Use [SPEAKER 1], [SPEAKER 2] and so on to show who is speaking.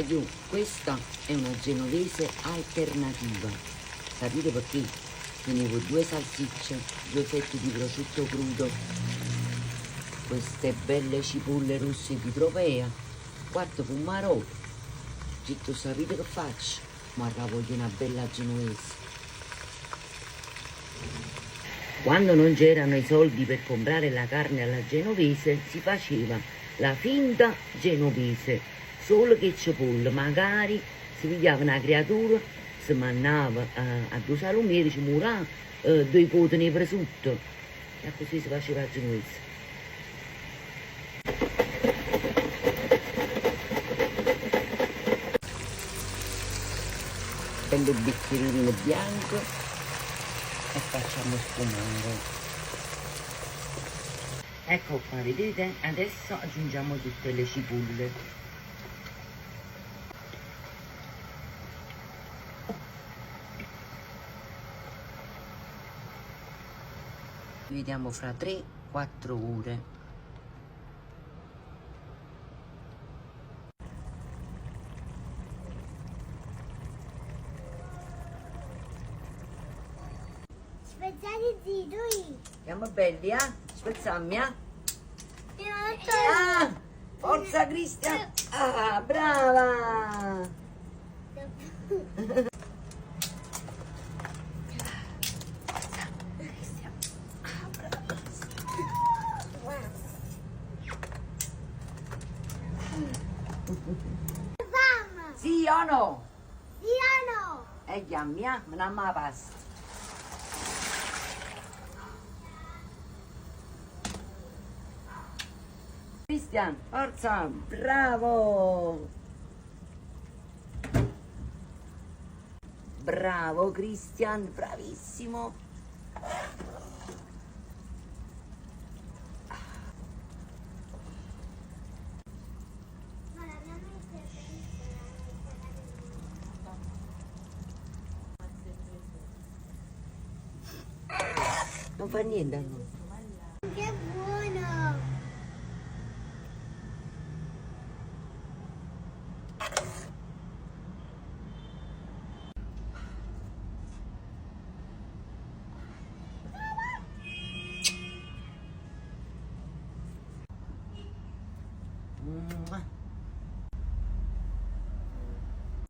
[SPEAKER 1] più, questa è una genovese alternativa. Sapete perché? Tenevo 2 salsicce, 2 fette di prosciutto crudo, queste belle cipolle rosse di Tropea, 4 pomaroli. Zitto, sapete che faccio? Ma voglio una bella genovese. Quando non c'erano i soldi per comprare la carne alla genovese, si faceva la finta genovese, solo che cipolle, magari si pigliava una creatura, si mandava a 2 salumieri, ci murava 2 cote di prosciutto e così si faceva la genovese. Prendo il bicchierino bianco e facciamo sfumare. Ecco qua, vedete? Adesso aggiungiamo tutte le cipolle. Dividiamo fra 3-4 ore.
[SPEAKER 2] Spezzati zitoi.
[SPEAKER 1] Siamo belli, eh? Spezzammi, eh?
[SPEAKER 2] Io non so.
[SPEAKER 1] Ah! Forza Cristian! Ah, brava!
[SPEAKER 2] Fama.
[SPEAKER 1] Sì o no?
[SPEAKER 2] Sì o no?
[SPEAKER 1] E chiammi, eh? Ma non la pasta. Cristian, forza, bravo! Bravo Cristian, bravissimo! Non fa niente, no?